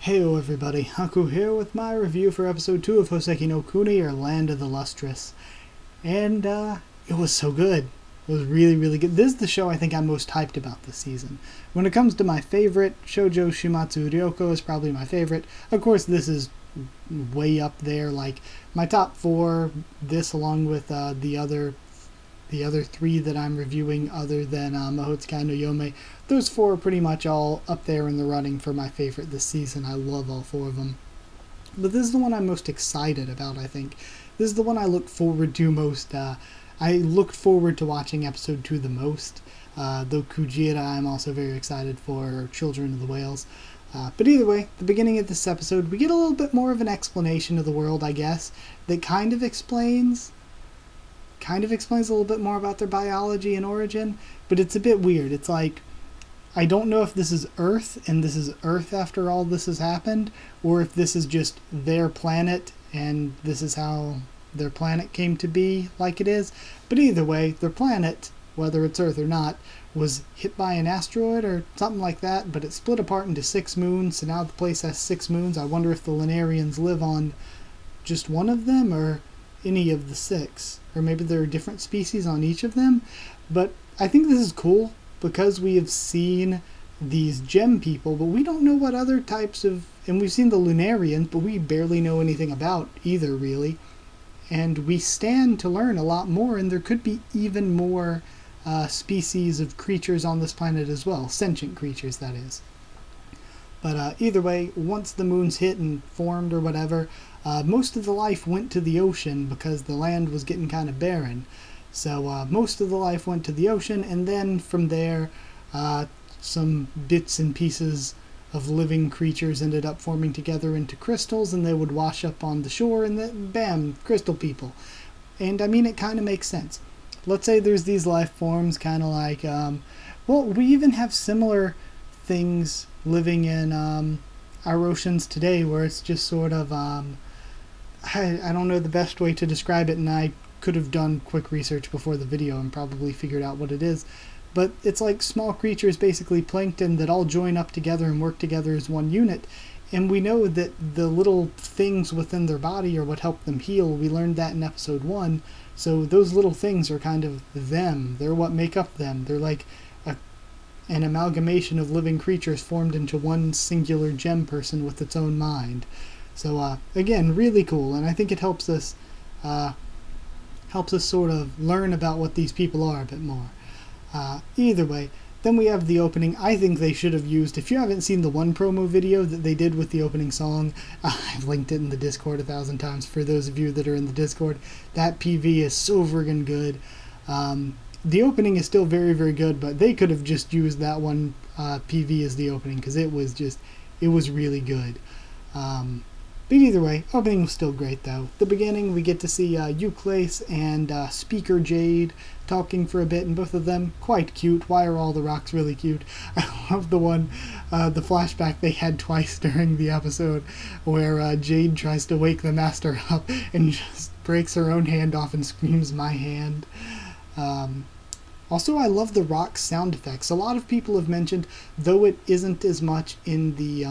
Heyo everybody, Haku here with my review for episode 2 of Houseki no Kuni, or Land of the Lustrous. And, it was so good. It was really, really good. This is the show I think I'm most hyped about this season. When it comes to my favorite, Shoujo Shimatsu Ryoko is probably my favorite. Of course, this is way up there, like, my top 4, this along with the other 3 that I'm reviewing other than Mahotsukai no Yome. Those 4 are pretty much all up there in the running for my favorite this season. I love all 4 of them. But this is the one I'm most excited about, I think. This is the one I look forward to most. I looked forward to watching episode 2 the most. Though Kujira I'm also very excited for, or Children of the Whales. But either way, the beginning of this episode, we get a little bit more of an explanation of the world, I guess, that kind of explains a little bit more about their biology and origin, but it's a bit weird. It's like, I don't know if this is Earth, and this is Earth after all this has happened, or if this is just their planet, and this is how their planet came to be like it is. But either way, their planet, whether it's Earth or not, was hit by an asteroid or something like that, but it split apart into 6 moons, so now the place has 6 moons. I wonder if the Lunarians live on just one of them, or any of the 6. Or maybe there are different species on each of them. But I think this is cool because we have seen these gem people, but we don't know what other types of... And we've seen the Lunarians, but we barely know anything about either, really. And we stand to learn a lot more, and there could be even more species of creatures on this planet as well. Sentient creatures, that is. But either way, once the moons hit and formed or whatever, most of the life went to the ocean because the land was getting kind of barren. So most of the life went to the ocean, and then from there, some bits and pieces of living creatures ended up forming together into crystals, and they would wash up on the shore, and then, bam, crystal people. And I mean, it kind of makes sense. Let's say there's these life forms, kind of like, well, we even have similar things living in our oceans today, where it's just sort of, I don't know the best way to describe it, and I could have done quick research before the video and probably figured out what it is. But it's like small creatures, basically plankton, that all join up together and work together as one unit. And we know that the little things within their body are what help them heal. We learned that in episode 1. So those little things are kind of them. They're what make up them. They're like an amalgamation of living creatures formed into one singular gem person with its own mind. So again, really cool, and I think it helps us sort of learn about what these people are a bit more. Either way, then we have the opening. I think they should have used, if you haven't seen the one promo video that they did with the opening song, I've linked it in the Discord 1,000 times for those of you that are in the Discord. That PV is so friggin' good. The opening is still very, very good, but they could have just used that one PV as the opening, because it was really good. But either way, opening was still great though. The beginning, we get to see Euclase and Speaker Jade talking for a bit, and both of them quite cute. Why are all the rocks really cute? I love the flashback they had twice during the episode, where Jade tries to wake the master up and just breaks her own hand off and screams, "My hand." Also, I love the rock sound effects. A lot of people have mentioned, though it isn't as much in the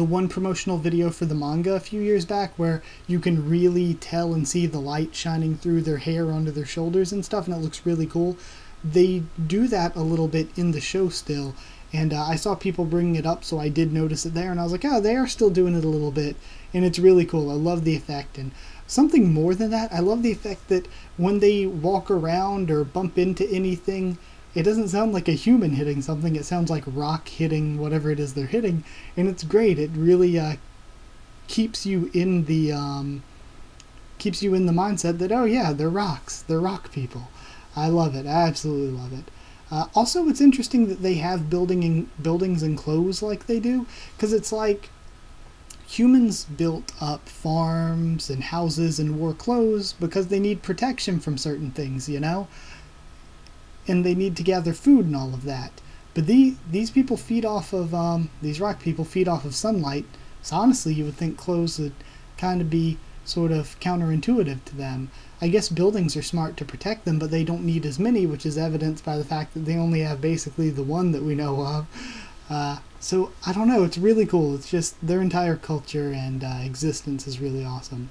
one promotional video for the manga a few years back, where you can really tell and see the light shining through their hair onto their shoulders and stuff, and it looks really cool. They do that a little bit in the show still, and I saw people bringing it up, so I did notice it there, and I was like, oh, they are still doing it a little bit, and it's really cool. I love the effect, and something more than that, I love the effect that when they walk around or bump into anything, it doesn't sound like a human hitting something. It sounds like rock hitting whatever it is they're hitting, and it's great. It really keeps you in the mindset that, oh yeah, they're rocks. They're rock people. I love it. I absolutely love it. Also, it's interesting that they have buildings enclosed like they do, because it's like humans built up farms and houses and wore clothes because they need protection from certain things, you know? And they need to gather food and all of that. But these people feed off of, these rock people feed off of sunlight, so honestly you would think clothes would kind of be sort of counterintuitive to them. I guess buildings are smart to protect them, but they don't need as many, which is evidenced by the fact that they only have basically the one that we know of. So I don't know, it's really cool. It's just their entire culture and existence is really awesome.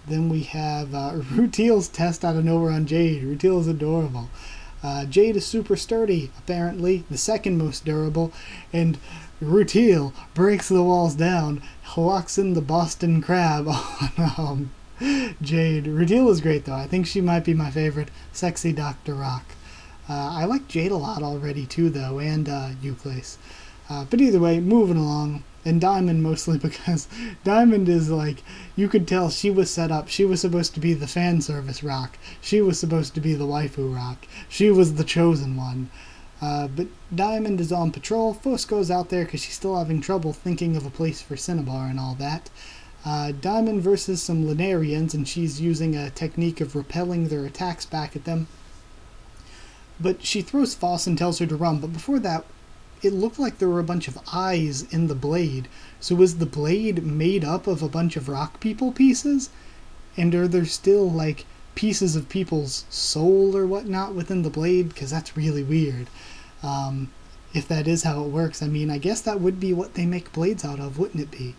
Then we have Rutile's test out of nowhere on Jade. Rutile is adorable. Jade is super sturdy, apparently, the second most durable, and Rutile breaks the walls down, locks in the Boston Crab on Jade. Rutile is great, though. I think she might be my favorite sexy Dr. Rock. I like Jade a lot already, too, though, and Euclase. But either way, moving along. And Diamond mostly because Diamond is like, you could tell she was set up. She was supposed to be the fan service Rock. She was supposed to be the waifu Rock. She was the chosen one. But Diamond is on patrol. Fosco's out there because she's still having trouble thinking of a place for Cinnabar and all that. Diamond versus some Lunarians, and she's using a technique of repelling their attacks back at them. But she throws Foss and tells her to run. But before that, it looked like there were a bunch of eyes in the blade. So was the blade made up of a bunch of rock people pieces? And are there still, like, pieces of people's soul or whatnot within the blade? Because that's really weird. If that is how it works, I mean, I guess that would be what they make blades out of, wouldn't it be?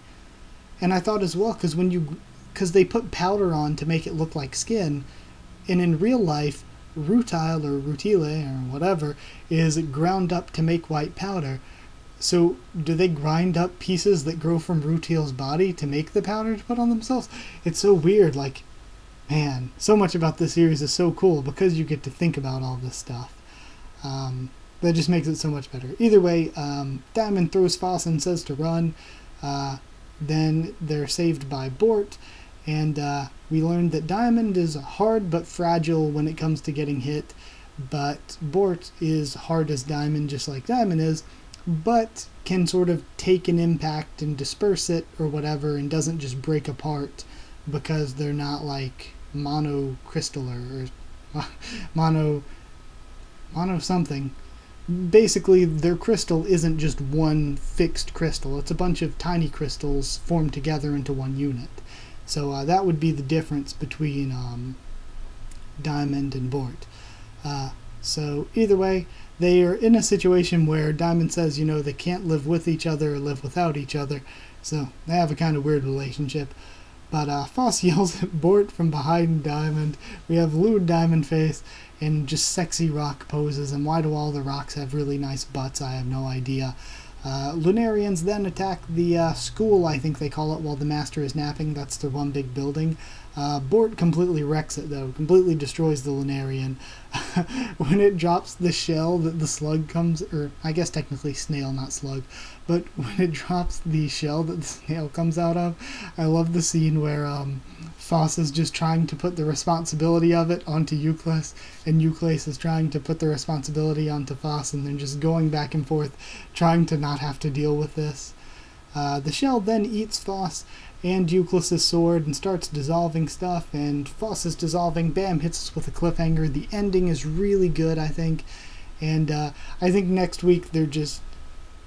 And I thought as well, because they put powder on to make it look like skin, and in real life, Rutile or Rutile or whatever is ground up to make white powder. So do they grind up pieces that grow from Rutile's body to make the powder to put on themselves? It's so weird. Like, man, so much about this series is so cool because you get to think about all this stuff. That just makes it so much better. Either way, Diamond throws Foss and says to run. Then they're saved by Bort. And we learned that Diamond is hard but fragile when it comes to getting hit, but Bort is hard as Diamond, just like Diamond is, but can sort of take an impact and disperse it or whatever and doesn't just break apart because they're not like monocrystallar or mono something. Basically, their crystal isn't just one fixed crystal. It's a bunch of tiny crystals formed together into one unit. So that would be the difference between Diamond and Bort. So either way, they are in a situation where Diamond says, they can't live with each other or live without each other. So they have a kind of weird relationship. But Foss yells at Bort from behind Diamond. We have lewd Diamond face and just sexy rock poses. And why do all the rocks have really nice butts? I have no idea. Lunarians then attack the school, I think they call it, while the Master is napping. That's their one big building. Bort completely wrecks it, though. Completely destroys the Lunarian. When it drops the shell that the slug comes... Or, I guess technically snail, not slug. But when it drops the shell that the snail comes out of, I love the scene where Foss is just trying to put the responsibility of it onto Euclase, and Euclase is trying to put the responsibility onto Foss, and they're just going back and forth, trying to not have to deal with this. The shell then eats Foss and Euclase's sword and starts dissolving stuff, and Foss is dissolving. Bam, hits us with a cliffhanger. The ending is really good, I think, and I think next week they're just...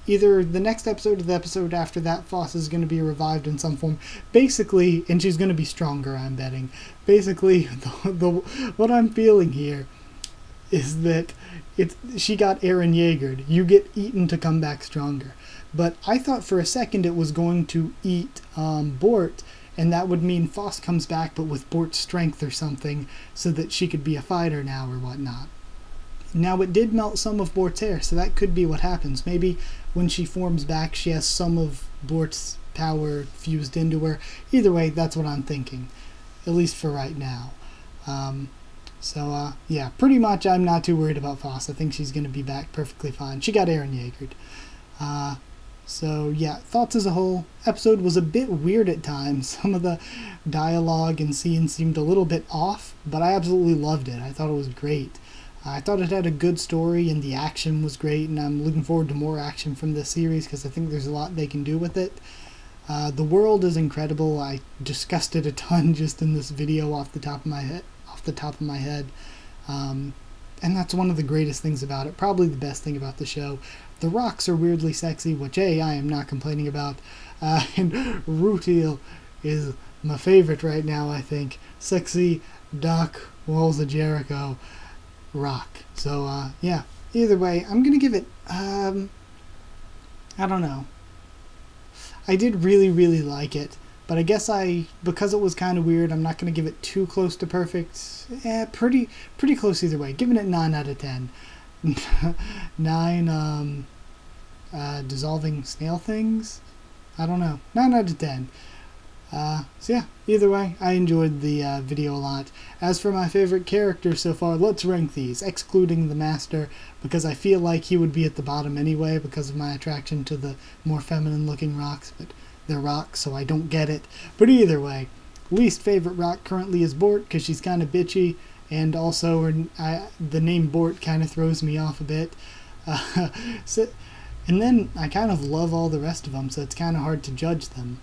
Either the next episode or the episode after that, Foss is going to be revived in some form. Basically, and she's going to be stronger, I'm betting. Basically, what I'm feeling here is that she got Eren Yeagered. You get eaten to come back stronger. But I thought for a second it was going to eat Bort, and that would mean Foss comes back but with Bort's strength or something, so that she could be a fighter now or whatnot. Now, it did melt some of Bort's hair, so that could be what happens. Maybe when she forms back, she has some of Bort's power fused into her. Either way, that's what I'm thinking, at least for right now. Yeah, pretty much I'm not too worried about Foss. I think she's going to be back perfectly fine. She got Eren Yeagered. Yeah, thoughts as a whole. Episode was a bit weird at times. Some of the dialogue and scenes seemed a little bit off, but I absolutely loved it. I thought it was great. I thought it had a good story, and the action was great, and I'm looking forward to more action from this series because I think there's a lot they can do with it. The world is incredible. I discussed it a ton just in this video off the top of my head. And that's one of the greatest things about it. Probably the best thing about the show. The rocks are weirdly sexy, which I am not complaining about. And Rutile is my favorite right now, I think. Sexy Doc Walls of Jericho rock. So, yeah. Either way, I'm going to give it, I don't know. I did really, really like it, but I guess because it was kind of weird, I'm not going to give it too close to perfect. Pretty close either way. Giving it 9 out of 10. 9 dissolving snail things. I don't know. 9 out of 10. So yeah, either way, I enjoyed the video a lot. As for my favorite character so far, let's rank these, excluding the Master, because I feel like he would be at the bottom anyway because of my attraction to the more feminine looking rocks, but they're rocks, so I don't get it. But either way, least favorite rock currently is Bort, because she's kind of bitchy, and also the name Bort kind of throws me off a bit. And then I kind of love all the rest of them, so it's kind of hard to judge them.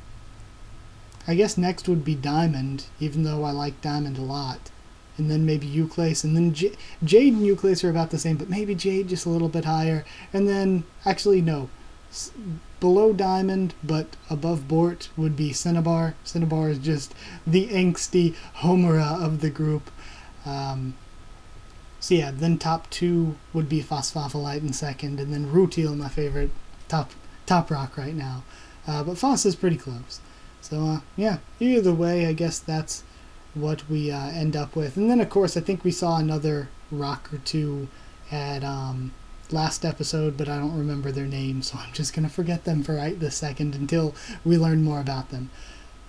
I guess next would be Diamond, even though I like Diamond a lot. And then maybe Euclase, and then Jade and Euclase are about the same, but maybe Jade just a little bit higher. And then, actually no, below Diamond, but above Bort would be Cinnabar. Cinnabar is just the angsty Homura of the group. So yeah, then top 2 would be Phosphophilite in second, and then Rutiel, my favorite top rock right now. But Phos is pretty close. So yeah, either way, I guess that's what we end up with. And then of course, I think we saw another rock or two at last episode, but I don't remember their names, so I'm just gonna forget them for right this second until we learn more about them.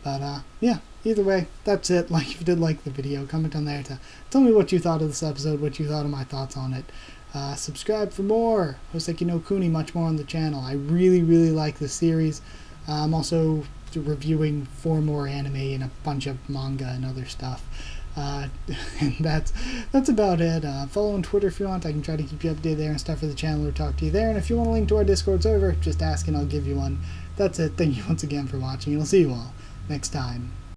But yeah, either way, that's it. Like, if you did like the video, comment on there to tell me what you thought of this episode, what you thought of my thoughts on it. Subscribe for more Houseki no Kuni, much more on the channel. I really, really like this series. I'm also reviewing 4 more anime and a bunch of manga and other stuff. And that's about it. Follow on Twitter if you want. I can try to keep you updated there and stuff for the channel or talk to you there. And if you want a link to our Discord server, just ask and I'll give you one. That's it. Thank you once again for watching, and I'll see you all next time.